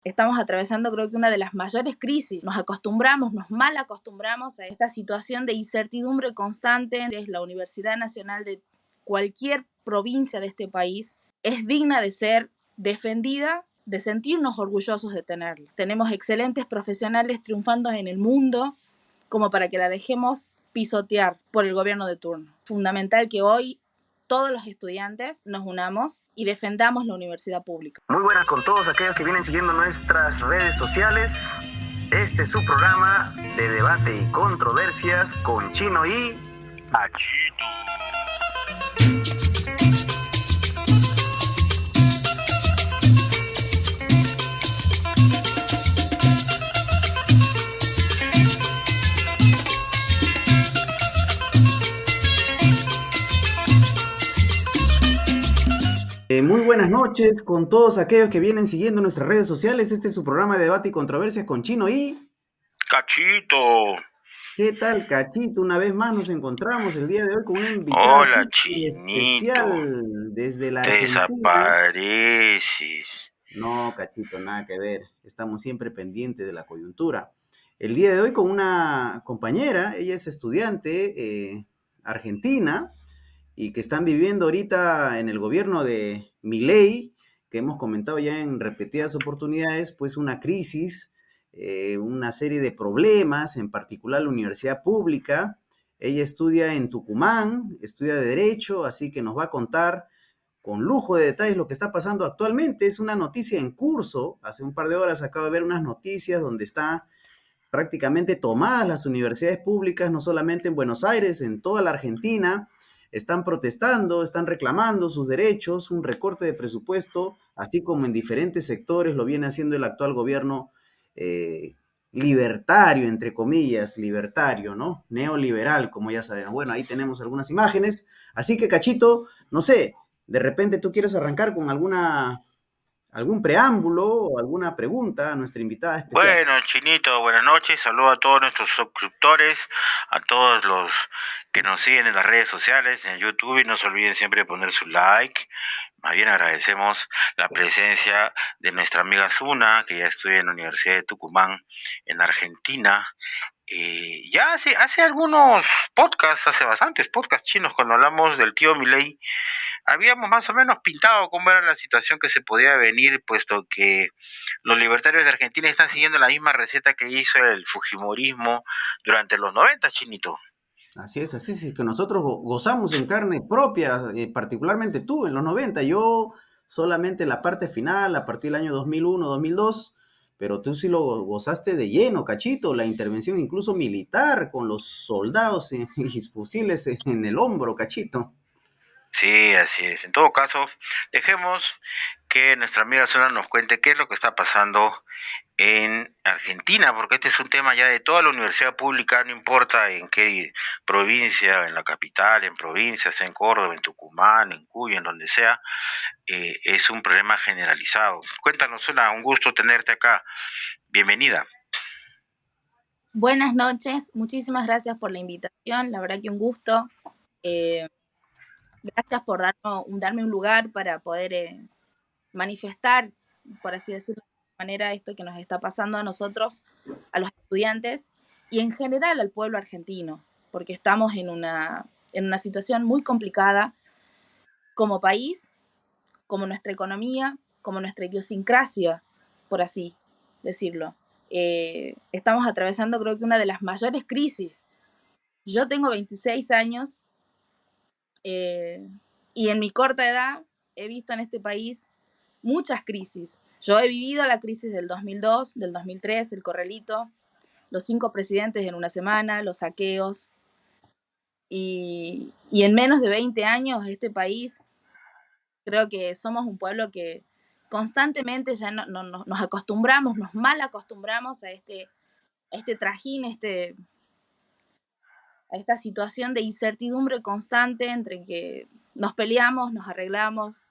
Estamos atravesando, creo que una de las mayores crisis. Nos mal acostumbramos a esta situación de incertidumbre constante. Es la Universidad Nacional de cualquier provincia de este país. Es digna de ser defendida, de sentirnos orgullosos de tenerla. Tenemos excelentes profesionales triunfando en el mundo como para que la dejemos pisotear por el gobierno de turno. Fundamental que hoy todos los estudiantes nos unamos y defendamos la universidad pública. Muy buenas con todos aquellos que vienen siguiendo nuestras redes sociales. Este es su programa de debate y controversias con Chino y Achito. Muy buenas noches con todos aquellos que vienen siguiendo nuestras redes sociales. Este es su programa de debate y controversias con Chino y Cachito. ¿Qué tal, Cachito? Una vez más nos encontramos el día de hoy con una invitada Hola, súper Chinito. especial desde la Te Argentina. desapareces. No, Cachito, nada que ver. Estamos siempre pendientes de la coyuntura. El día de hoy con una compañera, ella es estudiante argentina y que están viviendo ahorita en el gobierno de Milei, que hemos comentado ya en repetidas oportunidades, pues una crisis, una serie de problemas, en particular la universidad pública. Ella estudia en Tucumán, estudia de Derecho, así que nos va a contar con lujo de detalles lo que está pasando actualmente. Es una noticia en curso. Hace un par de horas acabo de ver unas noticias donde está prácticamente tomadas las universidades públicas, no solamente en Buenos Aires, en toda la Argentina. Están protestando, están reclamando sus derechos, un recorte de presupuesto, así como en diferentes sectores lo viene haciendo el actual gobierno libertario, entre comillas, libertario, ¿no? Neoliberal, como ya saben. Bueno, ahí tenemos algunas imágenes. Así que, Cachito, no sé, de repente tú quieres arrancar con algún preámbulo o alguna pregunta a nuestra invitada especial. Bueno, Chinito, buenas noches. Saludo a todos nuestros suscriptores, a todos los que nos siguen en las redes sociales, en YouTube, y no se olviden siempre de poner su like. Más bien agradecemos la presencia de nuestra amiga Zuna, que ya estudia en la Universidad de Tucumán, en Argentina. Ya hace algunos podcasts, hace bastantes podcasts chinos, cuando hablamos del tío Milei, habíamos más o menos pintado cómo era la situación que se podía venir, puesto que los libertarios de Argentina están siguiendo la misma receta que hizo el fujimorismo durante los 90, Chinito. Así es que nosotros gozamos en carne propia, particularmente tú en los 90, yo solamente la parte final, a partir del año 2001, 2002, pero tú sí lo gozaste de lleno, Cachito, la intervención incluso militar con los soldados y fusiles en el hombro, Cachito. Sí, así es. En todo caso, dejemos que nuestra amiga Zona nos cuente qué es lo que está pasando en Argentina, porque este es un tema ya de toda la universidad pública, no importa en qué provincia, en la capital, en provincias, en Córdoba, en Tucumán, en Cuyo, en donde sea, es un problema generalizado. Cuéntanos, Zona, un gusto tenerte acá. Bienvenida. Buenas noches, muchísimas gracias por la invitación, la verdad que un gusto. Gracias por darme un lugar para poder manifestar, por así decirlo de alguna manera, esto que nos está pasando a nosotros, a los estudiantes y en general al pueblo argentino, porque estamos en una situación muy complicada como país, como nuestra economía, como nuestra idiosincrasia, por así decirlo. Estamos atravesando, creo que una de las mayores crisis. Yo tengo 26 años y en mi corta edad he visto en este país muchas crisis. Yo he vivido la crisis del 2002, del 2003, el corralito, los 5 presidentes en una semana, los saqueos. Y en menos de 20 años este país, creo que somos un pueblo que constantemente ya nos acostumbramos, nos mal acostumbramos a este trajín, a esta situación de incertidumbre constante entre que nos peleamos, nos arreglamos,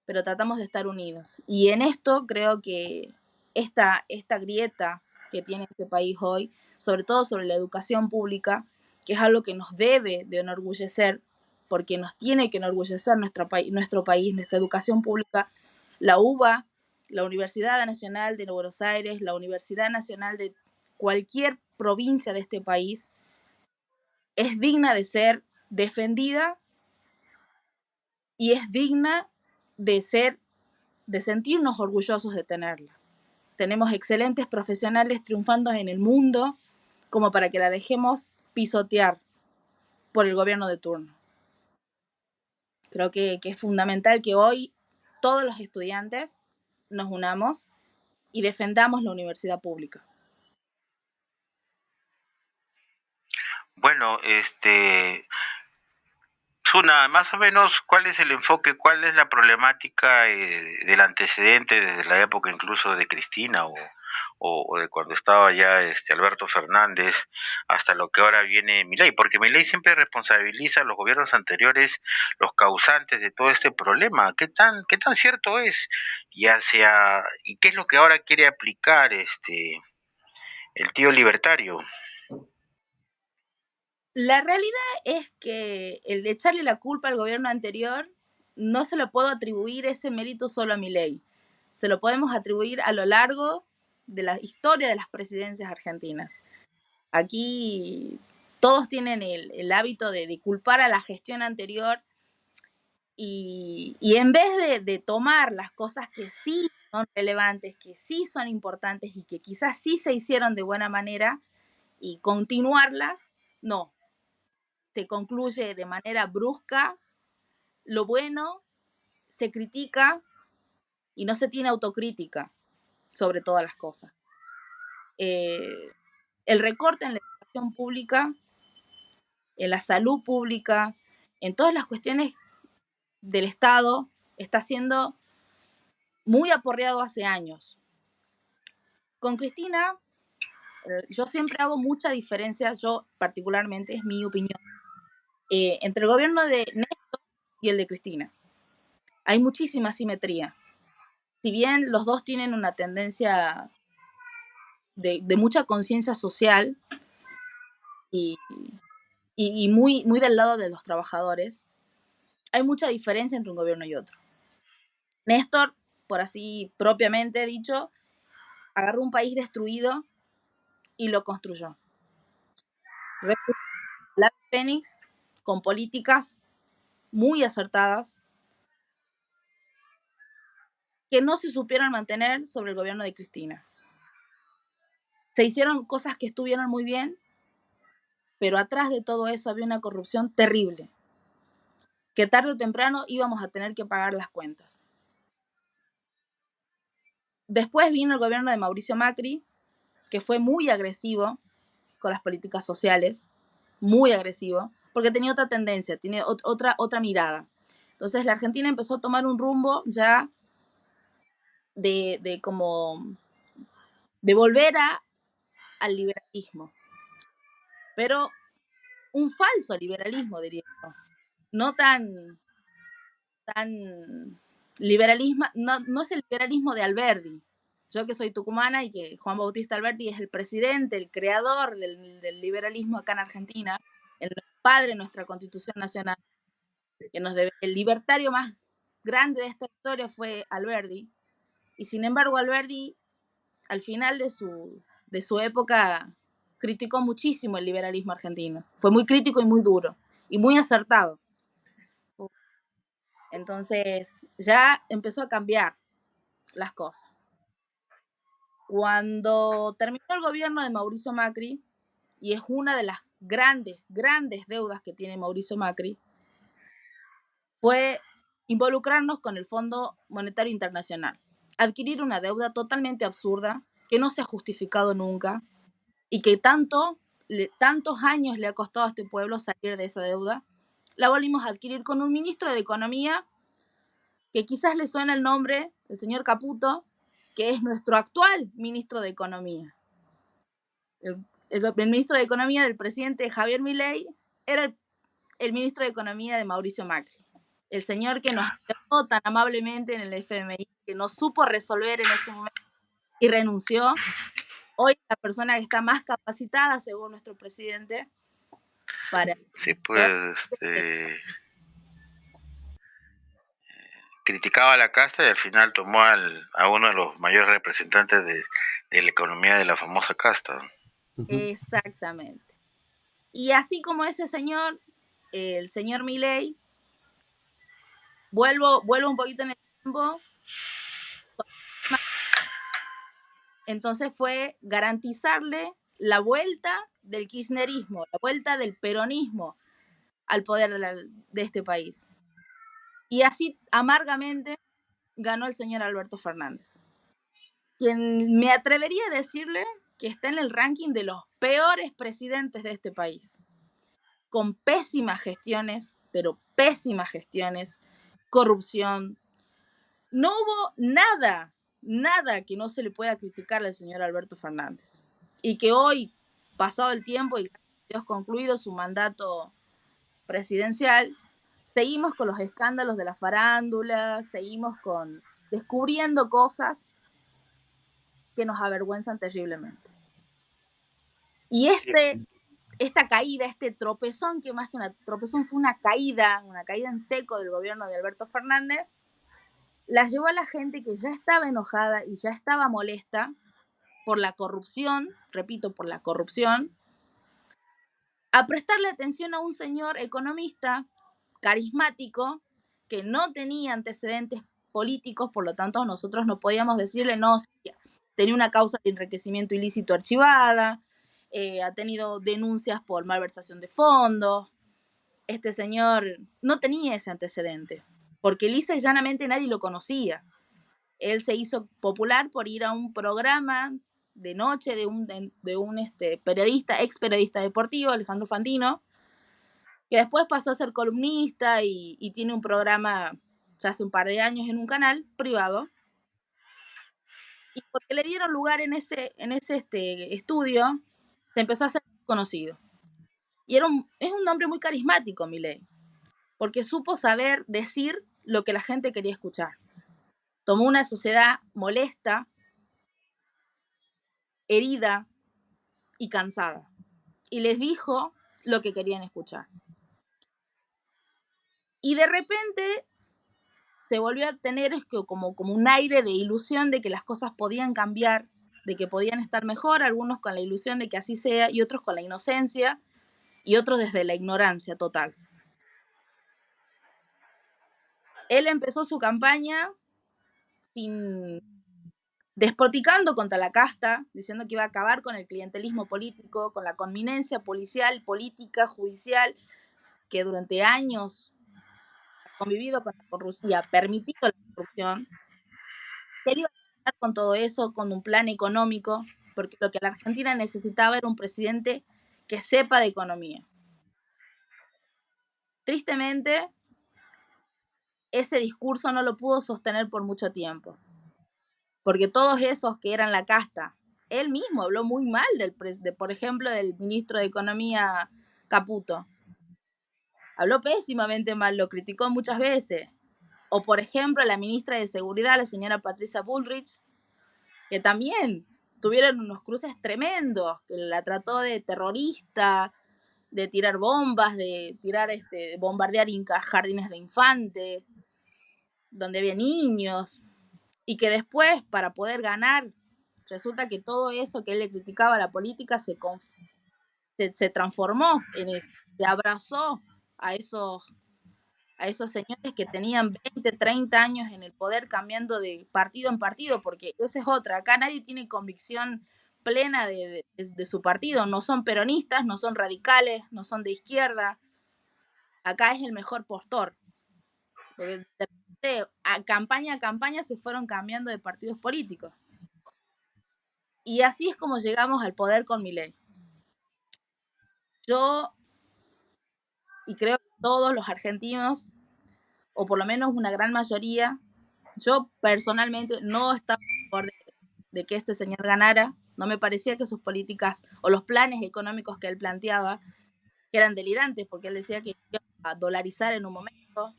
pero tratamos de estar unidos. Y en esto creo que esta grieta que tiene este país hoy, sobre todo sobre la educación pública, que es algo que nos debe de enorgullecer, porque nos tiene que enorgullecer nuestro país, nuestra educación pública. La UBA la Universidad Nacional de Buenos Aires, la Universidad Nacional de cualquier provincia de este país, es digna de ser defendida y es digna de sentirnos orgullosos de tenerla. Tenemos excelentes profesionales triunfando en el mundo como para que la dejemos pisotear por el gobierno de turno. Creo que es fundamental que hoy todos los estudiantes nos unamos y defendamos la universidad pública. Bueno, Suna, más o menos, ¿cuál es el enfoque, cuál es la problemática del antecedente desde la época incluso de Cristina o de cuando estaba ya Alberto Fernández hasta lo que ahora viene Milei? Porque Milei siempre responsabiliza a los gobiernos anteriores, los causantes de todo este problema. ¿Qué tan cierto es? ¿Y qué es lo que ahora quiere aplicar el tío libertario? La realidad es que el de echarle la culpa al gobierno anterior no se lo puedo atribuir ese mérito solo a Milei. Se lo podemos atribuir a lo largo de la historia de las presidencias argentinas. Aquí todos tienen el hábito de culpar a la gestión anterior y en vez de tomar las cosas que sí son relevantes, que sí son importantes y que quizás sí se hicieron de buena manera y continuarlas, no. Se concluye de manera brusca lo bueno, se critica y no se tiene autocrítica sobre todas las cosas. El recorte en la educación pública, en la salud pública, en todas las cuestiones del Estado, está siendo muy aporreado hace años. Con Cristina, yo siempre hago mucha diferencia, yo particularmente, es mi opinión, entre el gobierno de Néstor y el de Cristina. Hay muchísima simetría. Si bien los dos tienen una tendencia de mucha conciencia social y muy, muy del lado de los trabajadores, hay mucha diferencia entre un gobierno y otro. Néstor, por así propiamente dicho, agarró un país destruido y lo construyó. La Fénix, con políticas muy acertadas que no se supieron mantener sobre el gobierno de Cristina. Se hicieron cosas que estuvieron muy bien, pero atrás de todo eso había una corrupción terrible, que tarde o temprano íbamos a tener que pagar las cuentas. Después vino el gobierno de Mauricio Macri, que fue muy agresivo con las políticas sociales, muy agresivo, porque tenía otra tendencia, tiene otra mirada. Entonces la Argentina empezó a tomar un rumbo ya de volver al liberalismo, pero un falso liberalismo, diría yo, no tan liberalismo, no es el liberalismo de Alberdi. Yo que soy tucumana y que Juan Bautista Alberdi es el presidente, el creador del liberalismo acá en Argentina, el padre de nuestra Constitución Nacional, el libertario más grande de esta historia fue Alberdi, y sin embargo Alberdi al final de su época criticó muchísimo el liberalismo argentino, fue muy crítico y muy duro, y muy acertado. Entonces ya empezó a cambiar las cosas. Cuando terminó el gobierno de Mauricio Macri, y es una de las grandes, grandes deudas que tiene Mauricio Macri, fue involucrarnos con el Fondo Monetario Internacional. Adquirir una deuda totalmente absurda, que no se ha justificado nunca, y que tantos años le ha costado a este pueblo salir de esa deuda, la volvimos a adquirir con un ministro de Economía que quizás le suena el nombre, el señor Caputo, que es nuestro actual ministro de Economía. El ministro de Economía del presidente Javier Milei era el ministro de Economía de Mauricio Macri. El señor que nos ayudó tan amablemente en el FMI, que no supo resolver en ese momento y renunció, hoy es la persona que está más capacitada, según nuestro presidente, para... Sí, pues, criticaba a la casta y al final tomó a uno de los mayores representantes de la economía de la famosa casta. Exactamente. Y así como ese señor, el señor Milei, vuelvo un poquito en el tiempo, entonces fue garantizarle la vuelta del kirchnerismo, la vuelta del peronismo al poder de este país. Y así amargamente ganó el señor Alberto Fernández, quien me atrevería a decirle que está en el ranking de los peores presidentes de este país, con pésimas gestiones, pero pésimas gestiones, corrupción. No hubo nada que no se le pueda criticar al señor Alberto Fernández. Y que hoy, pasado el tiempo y gracias a Dios concluido su mandato presidencial, seguimos con los escándalos de la farándula, seguimos descubriendo cosas que nos avergüenzan terriblemente. Y esta caída, este tropezón, que más que una tropezón fue una caída en seco del gobierno de Alberto Fernández, las llevó a la gente que ya estaba enojada y ya estaba molesta por la corrupción, repito, por la corrupción, a prestarle atención a un señor economista carismático que no tenía antecedentes políticos, por lo tanto nosotros no podíamos decirle no, tenía una causa de enriquecimiento ilícito archivada, ha tenido denuncias por malversación de fondos. Este señor no tenía ese antecedente, porque lisa y llanamente nadie lo conocía. Él se hizo popular por ir a un programa de noche de un periodista, ex periodista deportivo, Alejandro Fantino, que después pasó a ser columnista y tiene un programa ya hace un par de años en un canal privado. Y porque le dieron lugar en ese estudio, se empezó a hacer conocido. Y es un hombre muy carismático, Milei, porque supo saber decir lo que la gente quería escuchar. Tomó una sociedad molesta, herida y cansada, y les dijo lo que querían escuchar. Y de repente se volvió a tener como un aire de ilusión de que las cosas podían cambiar, de que podían estar mejor, algunos con la ilusión de que así sea y otros con la inocencia y otros desde la ignorancia total. Él empezó su campaña despotricando contra la casta, diciendo que iba a acabar con el clientelismo político, con la connivencia policial, política, judicial, que durante años ha convivido con la corrupción y ha permitido la corrupción. Quería acabar con todo eso, con un plan económico, porque lo que la Argentina necesitaba era un presidente que sepa de economía. Tristemente, ese discurso no lo pudo sostener por mucho tiempo, porque todos esos que eran la casta, él mismo habló muy mal por ejemplo, del ministro de Economía Caputo. Habló pésimamente mal, lo criticó muchas veces. O, por ejemplo, la ministra de Seguridad, la señora Patricia Bullrich, que también tuvieron unos cruces tremendos, que la trató de terrorista, de tirar bombas, de bombardear jardines de infantes, donde había niños, y que después, para poder ganar, resulta que todo eso que él le criticaba a la política se transformó se abrazó a esos señores que tenían 20, 30 años en el poder, cambiando de partido en partido, porque esa es otra. Acá nadie tiene convicción plena de su partido. No son peronistas, no son radicales, no son de izquierda. Acá es el mejor postor. Porque a campaña se fueron cambiando de partidos políticos. Y así es como llegamos al poder con Milei. Yo, y creo que todos los argentinos, o por lo menos una gran mayoría, yo personalmente no estaba a favor de que este señor ganara. No me parecía que sus políticas o los planes económicos que él planteaba, que eran delirantes, porque él decía que iba a dolarizar en un momento,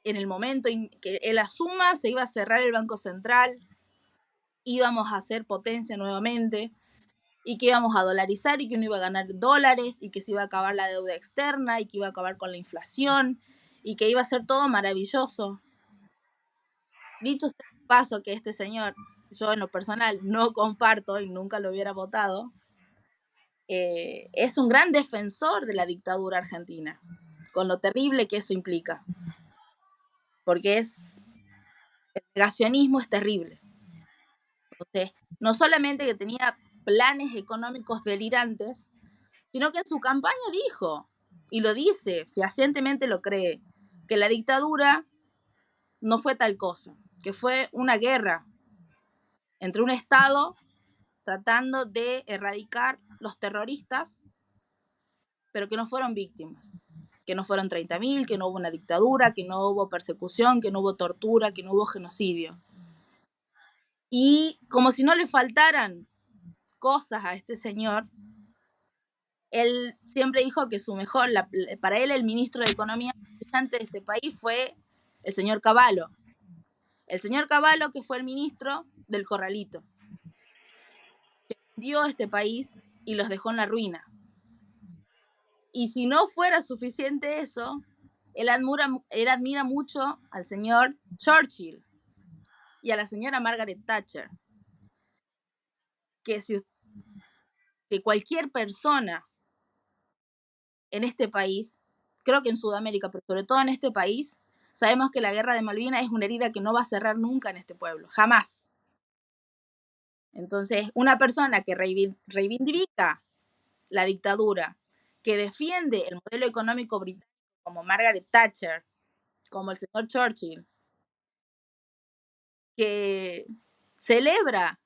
en el momento que él asuma, se iba a cerrar el Banco Central, íbamos a ser potencia nuevamente, y que íbamos a dolarizar y que uno iba a ganar dólares y que se iba a acabar la deuda externa y que iba a acabar con la inflación y que iba a ser todo maravilloso. dicho sea de paso que este señor, yo en lo personal no comparto y nunca lo hubiera votado, es un gran defensor de la dictadura argentina, con lo terrible que eso implica, porque el negacionismo es terrible. Entonces, no solamente que tenía planes económicos delirantes, sino que en su campaña dijo, y lo dice, fehacientemente lo cree, que la dictadura no fue tal cosa, que fue una guerra entre un Estado tratando de erradicar los terroristas, pero que no fueron víctimas, que no fueron 30.000, que no hubo una dictadura, que no hubo persecución, que no hubo tortura, que no hubo genocidio. Y como si no le faltaran cosas a este señor, él siempre dijo que para él el ministro de Economía brillante de este país fue el señor Cavallo. El señor Cavallo, que fue el ministro del Corralito, que vendió este país y los dejó en la ruina. Y si no fuera suficiente eso, él admira mucho al señor Churchill y a la señora Margaret Thatcher, que, que cualquier persona en este país, creo que en Sudamérica, pero sobre todo en este país, sabemos que la guerra de Malvinas es una herida que no va a cerrar nunca en este pueblo, jamás. Entonces, una persona que reivindica la dictadura, que defiende el modelo económico británico como Margaret Thatcher, como el señor Churchill, que celebra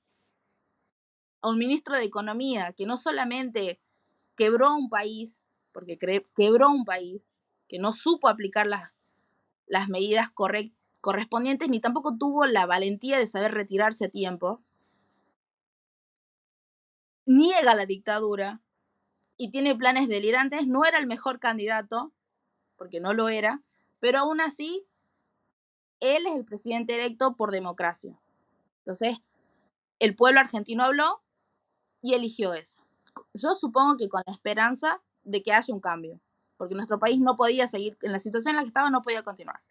a un ministro de Economía que no solamente quebró un país, porque quebró un país, que no supo aplicar las medidas correspondientes, ni tampoco tuvo la valentía de saber retirarse a tiempo, niega la dictadura y tiene planes delirantes, no era el mejor candidato, porque no lo era, pero aún así, él es el presidente electo por democracia. Entonces, el pueblo argentino habló y eligió eso. Yo supongo que con la esperanza de que haya un cambio, porque nuestro país no podía seguir, en la situación en la que estaba no podía continuar.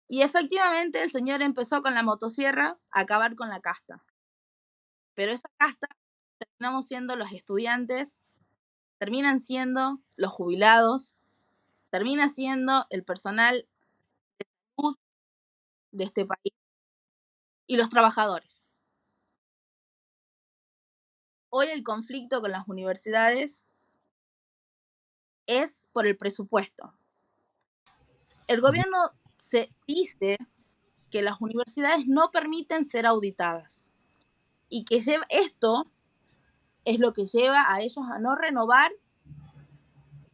Y efectivamente el señor empezó con la motosierra a acabar con la casta. Pero esa casta terminamos siendo los estudiantes, terminan siendo los jubilados, termina siendo el personal de salud de este país y los trabajadores. Hoy el conflicto con las universidades es por el presupuesto. El gobierno se dice que las universidades no permiten ser auditadas y que esto es lo que lleva a ellos a no renovar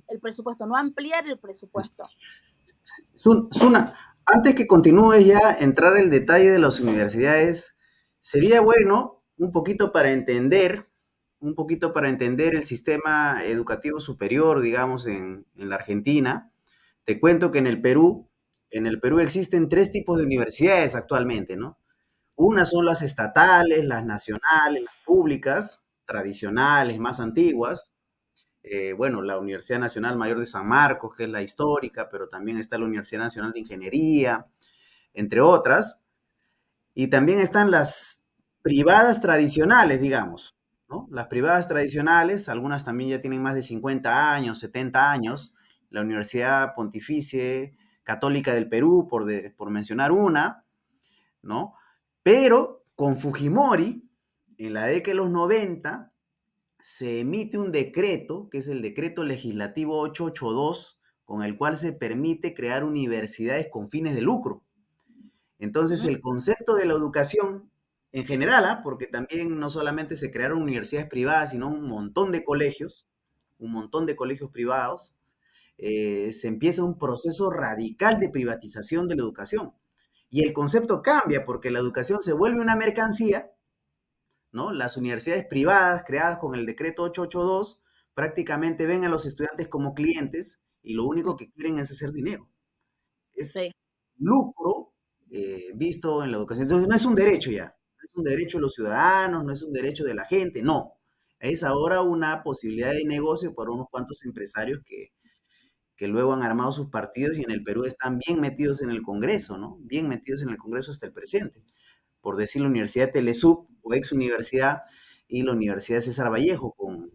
el presupuesto, no ampliar el presupuesto. Suna, antes que continúe ya entrar el detalle de las universidades, sería bueno un poquito para entender el sistema educativo superior, digamos, en la Argentina. Te cuento que en el Perú existen tres tipos de universidades actualmente, ¿no? Unas son las estatales, las nacionales, las públicas, tradicionales, más antiguas. Bueno, la Universidad Nacional Mayor de San Marcos, que es la histórica, pero también está la Universidad Nacional de Ingeniería, entre otras. Y también están las privadas tradicionales, digamos, ¿no? Las privadas tradicionales, algunas también ya tienen más de 50 años, 70 años. La Universidad Pontificia Católica del Perú, por mencionar una, ¿no? Pero con Fujimori, en la década de los 90, se emite un decreto, que es el decreto legislativo 882, con el cual se permite crear universidades con fines de lucro. Entonces, el concepto de la educación en general, porque también no solamente se crearon universidades privadas, sino un montón de colegios privados, se empieza un proceso radical de privatización de la educación. Y el concepto cambia porque la educación se vuelve una mercancía, ¿no? Las universidades privadas creadas con el decreto 882 prácticamente ven a los estudiantes como clientes y lo único que quieren es hacer dinero. Es Sí. lucro visto en la educación. Entonces no es un derecho ya, no es un derecho de los ciudadanos, no es un derecho de la gente, no. Es ahora una posibilidad de negocio para unos cuantos empresarios que luego han armado sus partidos y en el Perú están bien metidos en el Congreso, ¿no? Bien metidos en el Congreso hasta el presente. Por decir la Universidad de Telesub o ex universidad y la Universidad César Vallejo con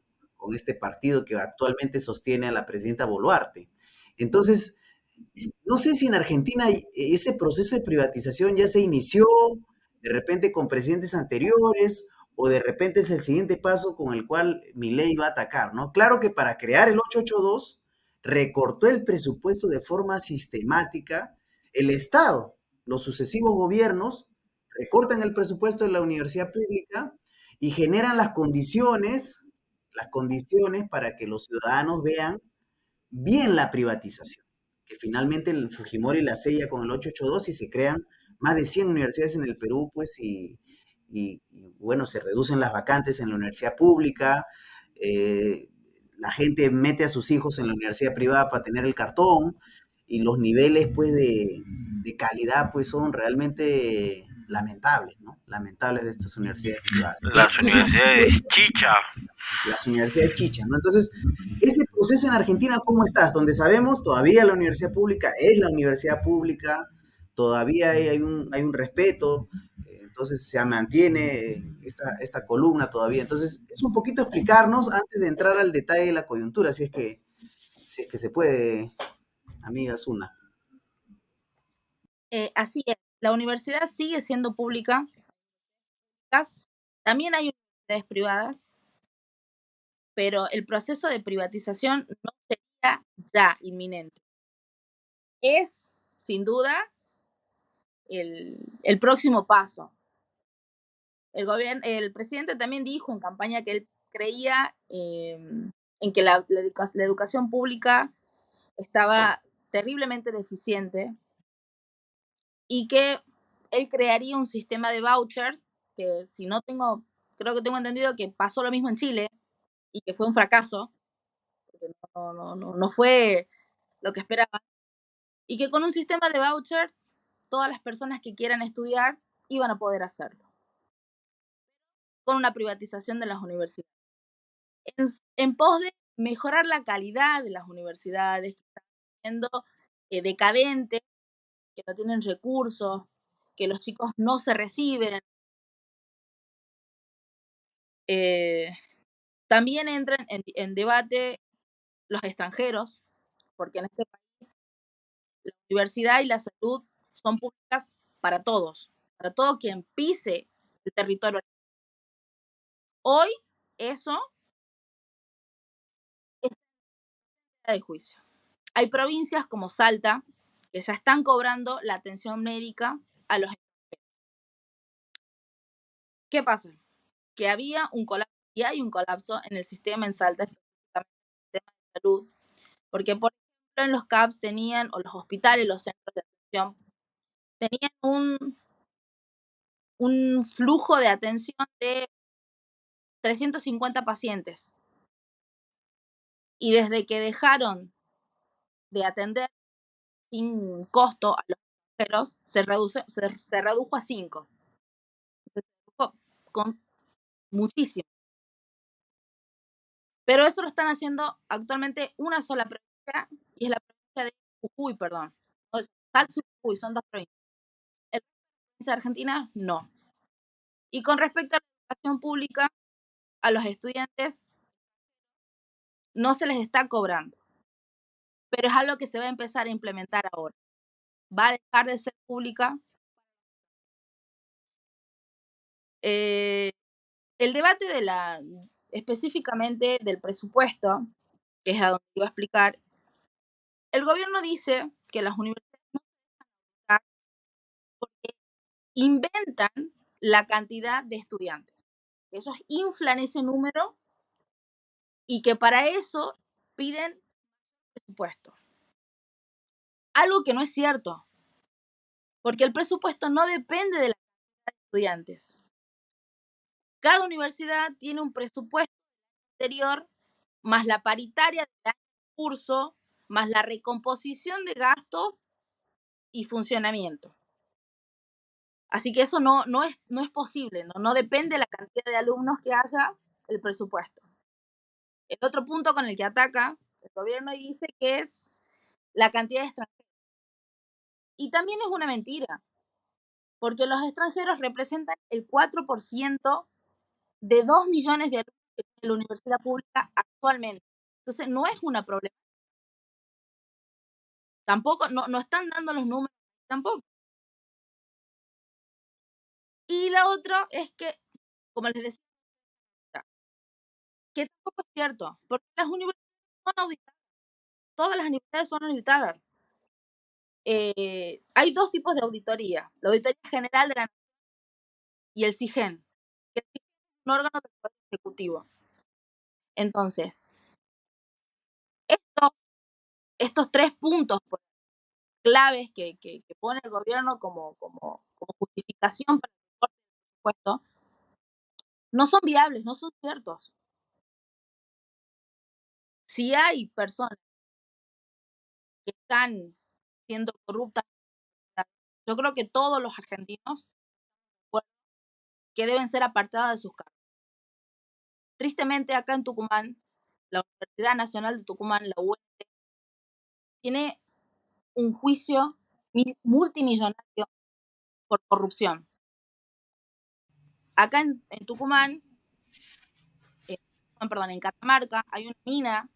este partido que actualmente sostiene a la presidenta Boluarte. Entonces, no sé si en Argentina ese proceso de privatización ya se inició de repente con presidentes anteriores o de repente es el siguiente paso con el cual Milei va a atacar, ¿no? Claro que para crear el 882 recortó el presupuesto de forma sistemática, el Estado, los sucesivos gobiernos recortan el presupuesto de la universidad pública y generan las condiciones para que los ciudadanos vean bien la privatización, que finalmente el Fujimori la sella con el 882 y se crean más de 100 universidades en el Perú, pues, y bueno, se reducen las vacantes en la universidad pública, la gente mete a sus hijos en la universidad privada para tener el cartón, y los niveles, pues, de calidad, pues, son realmente lamentables, ¿no? Lamentables de estas universidades privadas. Las universidades chicha. Las universidades chichas, ¿no? Entonces, ese proceso en Argentina, ¿cómo estás? Donde sabemos todavía la universidad pública es la universidad pública, todavía hay un respeto, entonces se mantiene esta columna todavía. Entonces, es un poquito explicarnos antes de entrar al detalle de la coyuntura, si es que se puede, amiga Zuna. Así es, la universidad sigue siendo pública, también hay universidades privadas, pero el proceso de privatización no sería ya inminente. Es, sin duda, el próximo paso. El presidente también dijo en campaña que él creía en que la educación pública estaba terriblemente deficiente y que él crearía un sistema de vouchers que creo que tengo entendido que pasó lo mismo en Chile y que fue un fracaso, porque no fue lo que esperaba, y que con un sistema de voucher todas las personas que quieran estudiar iban a poder hacerlo, con una privatización de las universidades. En pos de mejorar la calidad de las universidades que están siendo decadentes, que no tienen recursos, que los chicos no se reciben. También entran en debate los extranjeros, porque en este país la universidad y la salud son públicas para todos, para todo quien pise el territorio. Hoy eso está de juicio. Hay provincias como Salta que ya están cobrando la atención médica a los extranjeros. ¿Qué pasa? Que había un colapso y hay un colapso en el sistema en Salta, específicamente en el sistema de salud, porque por ejemplo en los CAPS tenían, o los hospitales, los centros de atención, tenían un flujo de atención de 350 pacientes. Y desde que dejaron de atender sin costo a los extranjeros, se redujo a 5. Se redujo con muchísimo. Pero eso lo están haciendo actualmente una sola provincia, y es la provincia de Jujuy, perdón. O sea, Salta y Jujuy son 2 provincias. El resto de la provincia de Argentina, no. Y con respecto a la educación pública, a los estudiantes no se les está cobrando, pero es algo que se va a empezar a implementar ahora. Va a dejar de ser pública. El debate específicamente del presupuesto, que es a donde iba a explicar, el gobierno dice que las universidades no se dejan porque inventan la cantidad de estudiantes. Ellos inflan ese número y que para eso piden presupuesto. Algo que no es cierto, porque el presupuesto no depende de la cantidad de estudiantes. Cada universidad tiene un presupuesto anterior, más la paritaria del curso, más la recomposición de gastos y funcionamiento. Así que eso no es posible, no depende de la cantidad de alumnos que haya el presupuesto. El otro punto con el que ataca el gobierno dice que es la cantidad de extranjeros. Y también es una mentira, porque los extranjeros representan el 4% de 2 millones de alumnos que tiene la universidad pública actualmente. Entonces, no es una problema. Tampoco, no están dando los números, tampoco. Y la otra es que, como les decía, que tampoco es cierto, porque las universidades son auditadas, todas las universidades son auditadas. Hay dos tipos de auditoría, la auditoría general de la y el SIGEN, que es un órgano del Poder Ejecutivo. Entonces, estos 3 puntos claves que pone el gobierno como justificación para el corte del presupuesto, no son viables, no son ciertos. Si hay personas que están siendo corruptas, yo creo que todos los argentinos que deben ser apartadas de sus cargos. Tristemente, acá en Tucumán, la Universidad Nacional de Tucumán, la UNT, tiene un juicio multimillonario por corrupción. Acá en Tucumán, en Catamarca, hay una mina,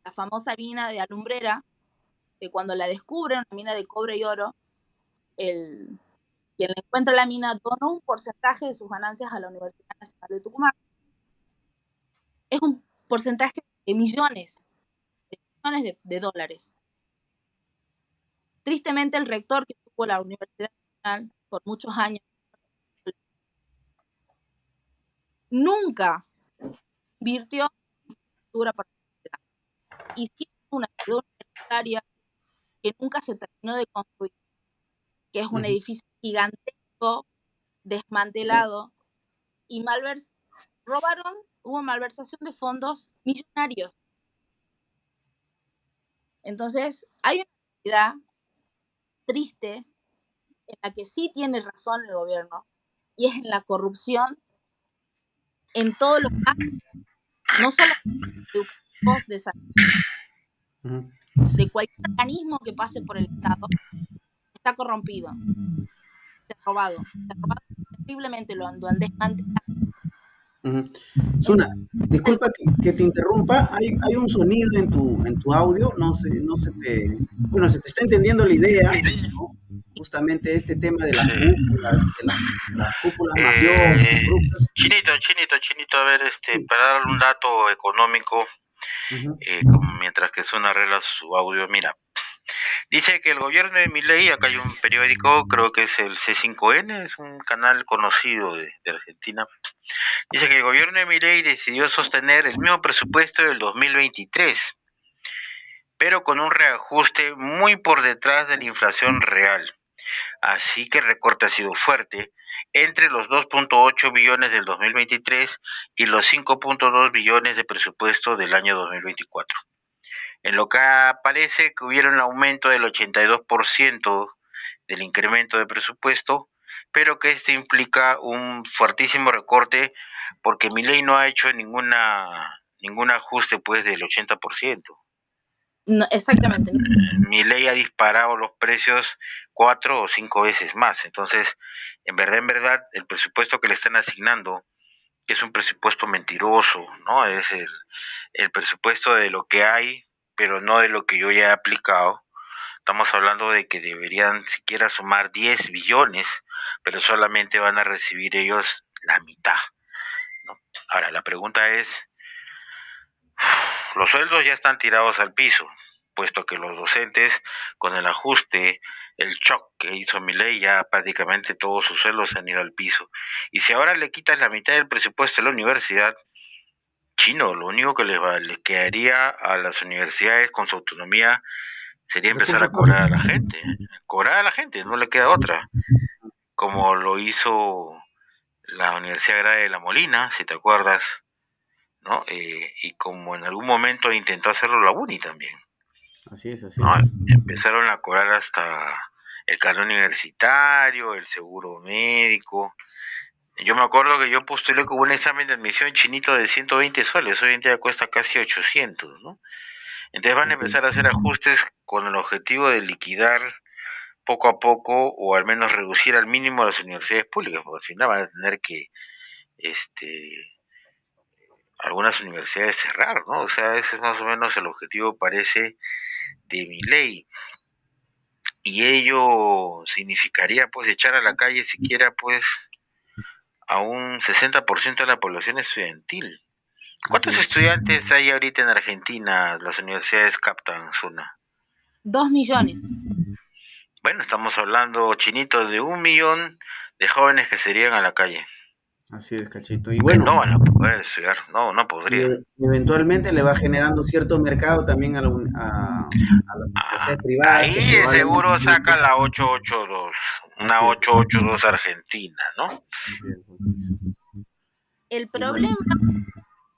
la famosa mina de Alumbrera, que cuando la descubren, una mina de cobre y oro, quien le encuentra la mina donó un porcentaje de sus ganancias a la Universidad Nacional de Tucumán. Es un porcentaje de millones de dólares. Tristemente, el rector que tuvo la Universidad Nacional por muchos años nunca invirtió en infraestructura para la universidad. Y sí, una ciudad universitaria que nunca se terminó de construir, que es un edificio gigantesco, desmantelado, y hubo malversación de fondos millonarios. Entonces, hay una realidad triste en la que sí tiene razón el gobierno, y es en la corrupción en todos los ámbitos, no solo educativos, de salud, de cualquier organismo que pase por el Estado, está corrompido, se ha robado terriblemente, lo han desmantelado. Suna, disculpa que te interrumpa, hay un sonido en tu audio, bueno, se te está entendiendo la idea, ¿no? Justamente este tema de las cúpulas, de las cúpulas mafiosas, corruptas. Chinito, a ver, para darle un dato económico, mientras que Zuna arregla su audio, mira, dice que el gobierno de Milei, acá hay un periódico, creo que es el C5N, es un canal conocido de Argentina. Dice que el gobierno de Milei decidió sostener el mismo presupuesto del 2023, pero con un reajuste muy por detrás de la inflación real. Así que el recorte ha sido fuerte, entre los 2.8 billones del 2023 y los 5.2 billones de presupuesto del año 2024. En lo que aparece que hubiera un aumento del 82% del incremento de presupuesto, pero que este implica un fuertísimo recorte porque Milei no ha hecho ningún ajuste pues del 80%. No, exactamente. Milei ha disparado los precios 4 o 5 veces más. Entonces, en verdad, el presupuesto que le están asignando, que es un presupuesto mentiroso, ¿no? Es el presupuesto de lo que hay, pero no de lo que yo ya he aplicado. Estamos hablando de que deberían siquiera sumar 10 billones, pero solamente van a recibir ellos la mitad, ¿no? Ahora, la pregunta es, los sueldos ya están tirados al piso, puesto que los docentes, con el ajuste, el shock que hizo Milei, ya prácticamente todos sus sueldos se han ido al piso. Y si ahora le quitas la mitad del presupuesto de la universidad, chino, lo único que les quedaría a las universidades con su autonomía sería empezar a cobrar a la gente. Cobrar a la gente, no le queda otra. Como lo hizo la Universidad Agraria de La Molina, si te acuerdas, ¿no? Y como en algún momento intentó hacerlo la UNI también. Así es. ¿No? Empezaron a cobrar hasta el carnet universitario, el seguro médico, Yo me acuerdo que yo postulé con un examen de admisión chinito de 120 soles, hoy en día cuesta casi 800, ¿no? Entonces van a Así empezar es. a hacer ajustes con el objetivo de liquidar poco a poco o al menos reducir al mínimo las universidades públicas, porque al final van a tener que este, algunas universidades cerrar, ¿no? O sea, ese es más o menos el objetivo, parece, de mi ley. Y ello significaría, pues, echar a la calle siquiera, pues, a un 60% de la población estudiantil. Así ¿Cuántos es. estudiantes hay ahorita en Argentina? Las universidades captan, Zuna. 2 millones. Bueno, estamos hablando, Chinito, de 1 millón de jóvenes que se irían a la calle, Así es, Cachito. Y que bueno, no van a poder estudiar, no, no y, podrían. eventualmente le va generando cierto mercado también a las Ah, universidades privadas que ahí de probablemente seguro saca tienen. la 882, una Así es, 882 argentina, ¿no? así es, Luis. El Y bueno, problema,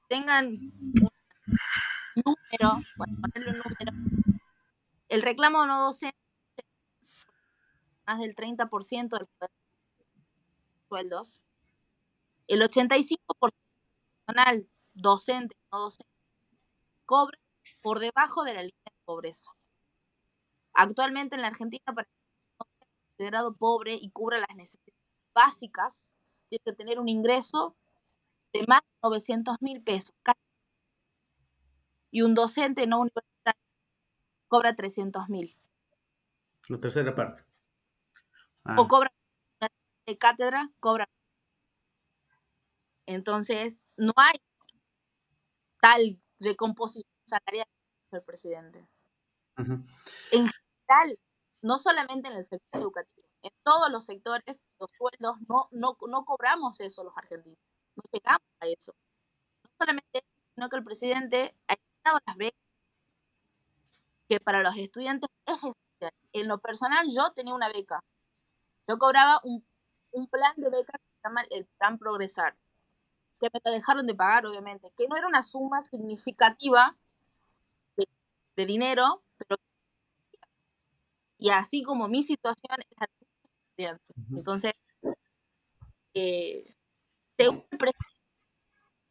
tengan un número, por ponerle un número, el reclamo no docente, más del 30% del poder de sueldos, el 85% del personal docente, no docente, cobra por debajo de la línea de pobreza. Actualmente en la Argentina, para que sea considerado pobre y cubra las necesidades básicas, tiene que tener un ingreso de más de 900.000 pesos. Y un docente no universitario cobra 300.000. la tercera parte. O Ah, cobra una de cátedra, cobra. Entonces, no hay tal recomposición salarial del presidente. ujú. En general, no solamente en el sector educativo, en todos los sectores, los sueldos no cobramos eso los argentinos. No llegamos a eso. No solamente eso, sino que el presidente ha eliminado las becas, que para los estudiantes es esencial. En lo personal, yo tenía una beca. Yo cobraba un plan de beca que se llama el Plan Progresar, que me lo dejaron de pagar, obviamente, que no era una suma significativa de, de dinero, pero y así como mi situación es la de muchos estudiantes. Entonces, según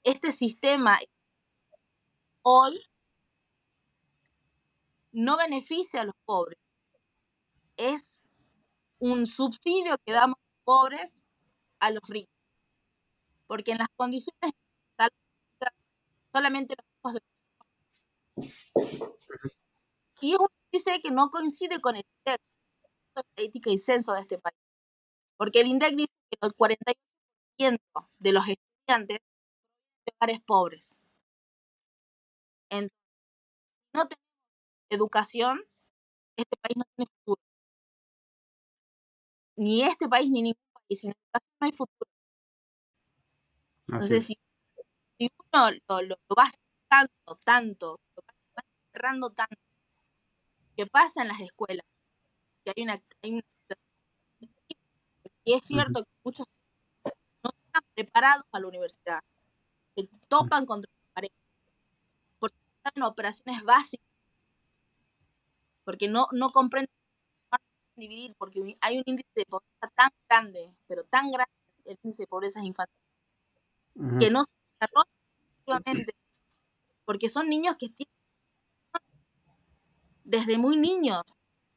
este sistema hoy no beneficia a los pobres, es un subsidio que damos a los pobres a los ricos, porque en las condiciones solamente los hijos de... Y es un índice que no coincide con el INDEC, Estadística y Censo de este país, porque el INDEC dice que el 48% de los estudiantes de hogares pobres. Entonces, no tenemos educación, este país no tiene futuro. Ni este país ni ningún país. Sin educación no hay futuro. Así Entonces, es. si uno lo va sacando tanto, lo va cerrando tanto, que pasa en las escuelas, que hay una y es Ujú, cierto que muchos no están preparados a la universidad, se topan contra la pared, porque están en operaciones básicas, porque no comprenden dividir, porque hay un índice de pobreza tan grande, pero tan grande, el índice de pobreza infantil, ujú. que no se desarrolla efectivamente, porque son niños que tienen desde muy niños,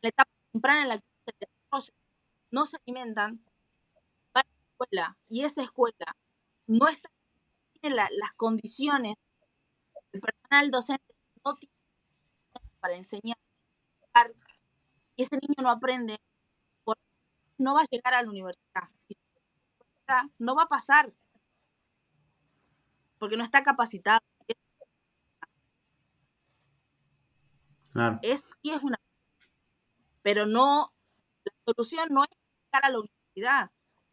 la etapa temprana en la que se desarrollan, no se alimentan, van a la escuela, y esa escuela no está, tiene las condiciones, el personal docente no tiene para enseñar, y ese niño no aprende, no va a llegar a la universidad, y no va a pasar, porque no está capacitado. Claro. Eso sí es una, pero no, la solución no es llegar a la universidad,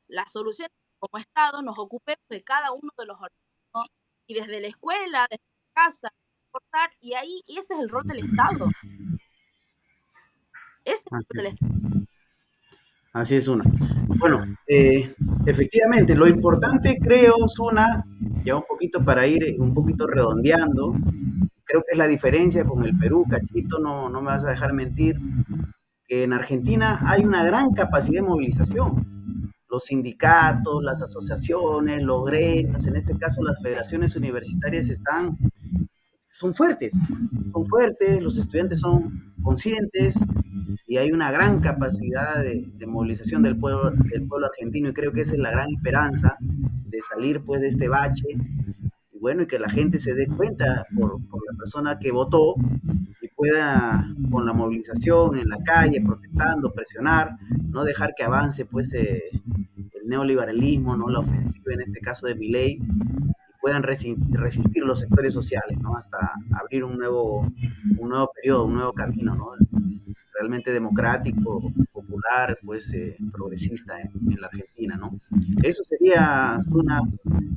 la solución es que como Estado nos ocupemos de cada uno de los organismos y desde la escuela, desde la casa, y ahí y ese es el rol del Estado, ese es el Así rol del es. Estado. Así es una. Bueno, efectivamente, lo importante creo, Zuna, ya un poquito para ir un poquito redondeando, creo que es la diferencia con el Perú, Cachito, no me vas a dejar mentir, que en Argentina hay una gran capacidad de movilización. los sindicatos, las asociaciones, los gremios, en este caso las federaciones universitarias son fuertes, los estudiantes son conscientes y hay una gran capacidad de movilización del pueblo argentino y creo que esa es la gran esperanza de salir pues de este bache y bueno, y que la gente se dé cuenta por la persona que votó y pueda con la movilización en la calle, protestando, presionar, no dejar que avance pues el neoliberalismo, ¿no? La ofensiva en este caso de Milei, y puedan resistir los sectores sociales, ¿no? Hasta abrir un nuevo periodo, un nuevo camino, ¿no? Realmente democrático, popular, pues progresista en la Argentina, ¿no? Eso sería, Zuna,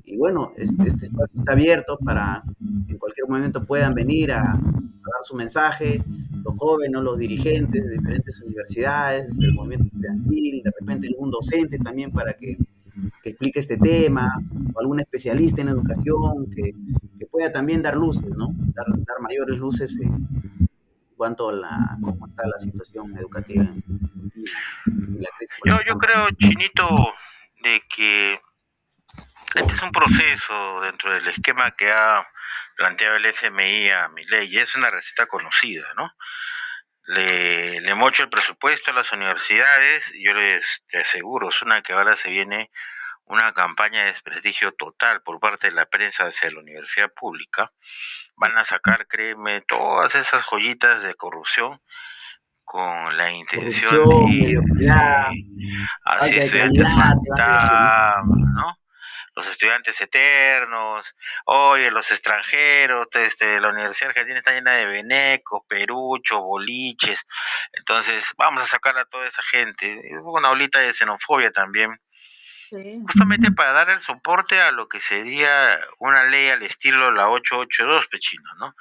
y bueno, este espacio está abierto para en cualquier momento puedan venir a dar su mensaje, los jóvenes, los dirigentes de diferentes universidades, del movimiento estudiantil, de repente algún docente también para que explique este tema, o algún especialista en educación que pueda también dar luces, ¿no? Dar mayores luces en cuanto a cómo está la situación educativa en Argentina y la crisis por la que Yo están pasando. creo, Chinito, de que este es un proceso dentro del esquema que ha planteado el FMI a Milei, y es una receta conocida, ¿no? Le mocho el presupuesto a las universidades, y yo te aseguro, es una que ahora se viene una campaña de desprestigio total por parte de la prensa hacia la universidad pública. Van a sacar, créeme, todas esas joyitas de corrupción con la intención de, Corrupción, mediocridad, así falta de estudiantes calidad, te van a decir, ¿no? fantasma, ¿no? Los estudiantes eternos, oye, los extranjeros, la Universidad Argentina está llena de venecos, peruchos, boliches, entonces vamos a sacar a toda esa gente. Hubo una olita de xenofobia también, Sí. justamente para dar el soporte a lo que sería una ley al estilo la 882, Pechino, ¿no?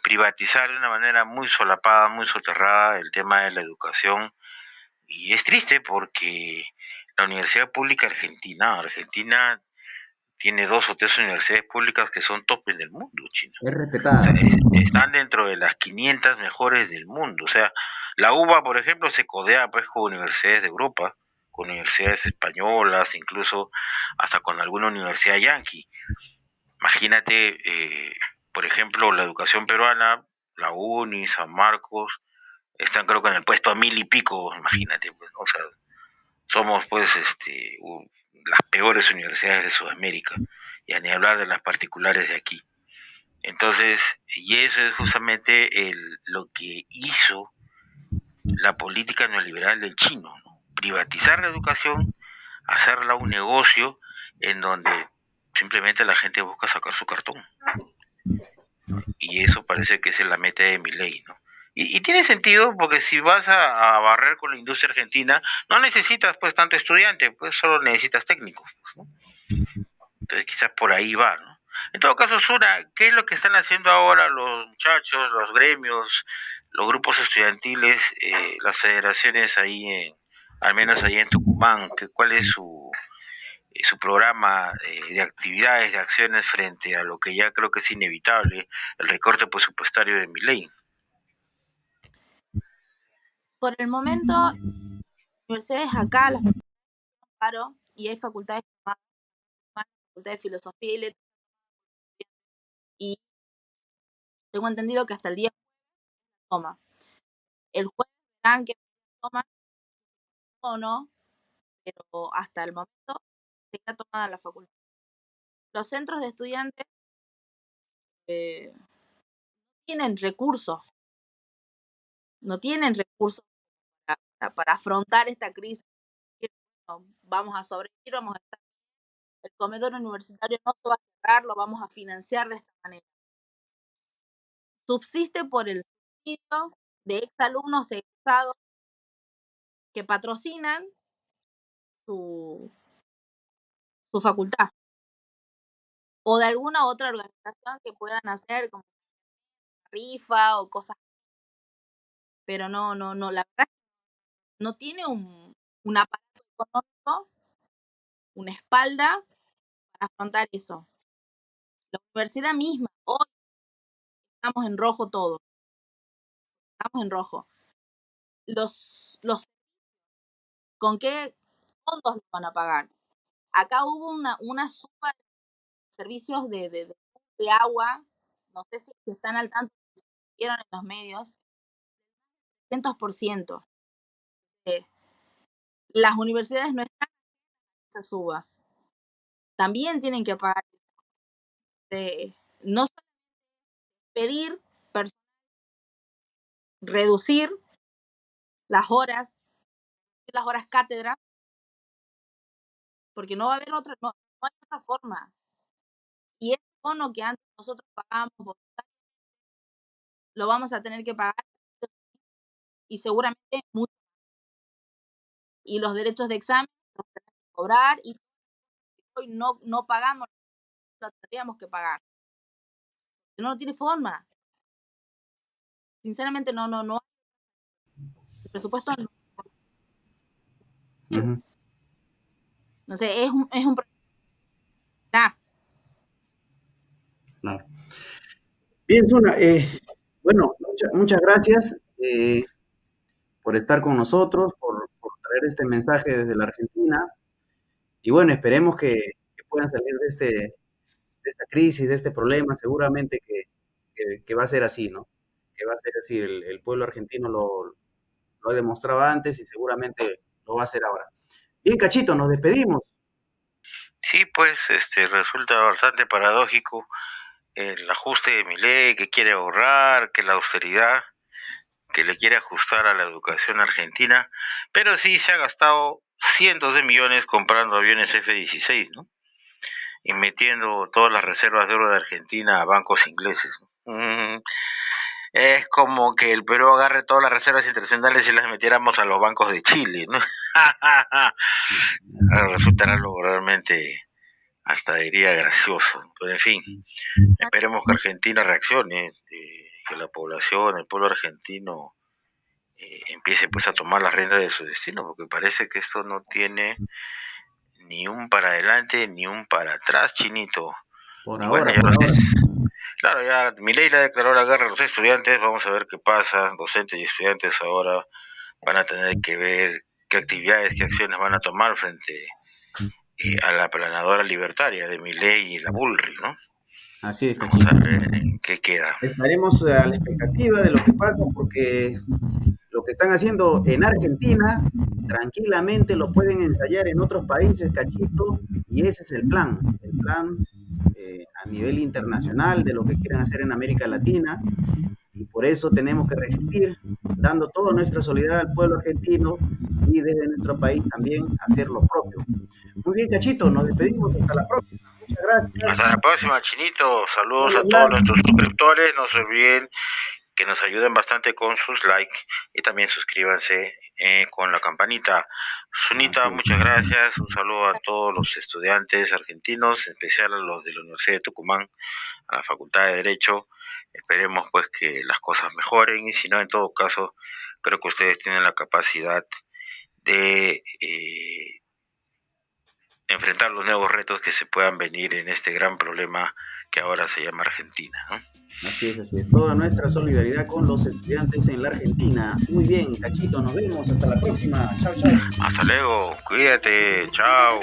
Privatizar de una manera muy solapada, muy soterrada el tema de la educación. Y es triste porque la Universidad Pública Argentina tiene 2 o 3 universidades públicas que son top en el mundo, Chino. Es O sea, respetada, sí. están dentro de las 500 mejores del mundo. O sea, la UBA, por ejemplo, se codea pues con universidades de Europa, con universidades españolas, incluso hasta con alguna universidad yanqui. Imagínate, por ejemplo, la educación peruana, la UNI, San Marcos, están creo que en el puesto a 1000 y pico, imagínate, pues, ¿no? O sea, somos pues las peores universidades de Sudamérica, y a ni hablar de las particulares de aquí. Entonces, y eso es justamente lo que hizo la política neoliberal del chino, ¿no? Privatizar la educación, hacerla un negocio en donde simplemente la gente busca sacar su cartón. Y eso parece que es la meta de mi ley, ¿no? Y tiene sentido porque si vas a barrer con la industria argentina, no necesitas pues tanto estudiante, pues solo necesitas técnicos, pues, ¿no? Entonces quizás por ahí va, ¿no? En todo caso, Sura, ¿qué es lo que están haciendo ahora los muchachos, los gremios, los grupos estudiantiles, las federaciones ahí, al menos ahí en Tucumán? ¿Cuál es su programa de actividades, de acciones frente a lo que ya creo que es inevitable, el recorte presupuestario de mi ley? Por el momento, universidades acá, las paro, y hay facultades más, facultad de filosofía y letras, y tengo entendido que hasta el día toma. El jueves verán que toman o no, pero hasta el momento está tomada la facultad. Los centros de estudiantes eh, tienen recursos, no tienen recursos para afrontar esta crisis. No, vamos a sobrevivir, vamos a estar. El comedor universitario no se va a cerrar, lo vamos a financiar de esta manera. Subsiste por el subsidio de exalumnos egresados que patrocinan su, su facultad o de alguna otra organización que puedan hacer como rifa o cosas, pero no, la verdad no tiene un aparato económico, una espalda para afrontar eso. La universidad misma, hoy estamos en rojo todo, estamos en rojo. Los ¿con qué fondos lo van a pagar. Acá hubo una suba de servicios de agua, no sé si están al tanto, si vieron en los medios, 300%. Las universidades no están en esas subas, también tienen que pagar. No pedir, reducir las horas cátedra, porque no va a haber otra, no hay otra forma. Y ese bono que antes nosotros pagábamos, lo vamos a tener que pagar, y seguramente mucho. Y los derechos de examen los tenemos que cobrar, y hoy no pagamos, lo tendríamos que pagar. No tiene forma. Sinceramente no. El presupuesto no. Ujú. No sé, es un problema. Claro. Bien, Zuna, bueno, muchas gracias por estar con nosotros, por traer este mensaje desde la Argentina. Y bueno, esperemos que puedan salir de esta crisis, de este problema. Seguramente que va a ser así, ¿no? Que va a ser así. El pueblo argentino lo ha demostrado antes y seguramente lo va a hacer ahora. Bien, Cachito, nos despedimos. Sí, pues resulta bastante paradójico el ajuste de Milei, que quiere ahorrar, que la austeridad, que le quiere ajustar a la educación argentina, pero sí se ha gastado cientos de millones comprando aviones F-16, ¿no? Y metiendo todas las reservas de oro de Argentina a bancos ingleses, ¿no? Es como que el Perú agarre todas las reservas internacionales y las metiéramos a los bancos de Chile, ¿no? Resultará algo realmente, hasta diría, gracioso. Pero en fin, esperemos que Argentina reaccione, que la población, el pueblo argentino empiece pues a tomar las riendas de su destino, porque parece que esto no tiene ni un para adelante ni un para atrás, Chinito. Por Y bueno, ahora, ya por lo ahora. sé. Claro, ya Milei le declaró la guerra a los estudiantes, vamos a ver qué pasa. Docentes y estudiantes ahora van a tener que ver qué actividades, qué acciones van a tomar frente a la planadora libertaria de Milei y la Bullrich, ¿no? Así es, Vamos a Cachito. ver en qué queda. Estaremos a la expectativa de lo que pasa porque lo que están haciendo en Argentina, tranquilamente lo pueden ensayar en otros países, Cachito, y ese es el plan a nivel internacional de lo que quieren hacer en América Latina, y por eso tenemos que resistir, dando toda nuestra solidaridad al pueblo argentino y desde nuestro país también hacer lo propio. Muy bien, Cachito, nos despedimos hasta la próxima. Muchas gracias. Hasta la próxima, Chinito. Saludos Dale a todos like. nuestros suscriptores. No se olviden que nos ayuden bastante con sus likes y también suscríbanse con la campanita. Sunita, Así es. muchas gracias. Un saludo a todos los estudiantes argentinos, en especial a los de la Universidad de Tucumán, a la Facultad de Derecho. Esperemos pues que las cosas mejoren, y si no, en todo caso, creo que ustedes tienen la capacidad de enfrentar los nuevos retos que se puedan venir en este gran problema que ahora se llama Argentina, ¿no? Así es, así es. Toda nuestra solidaridad con los estudiantes en la Argentina. Muy bien, Cachito, nos vemos. Hasta la próxima. Chao, chao. Hasta luego, cuídate, chao.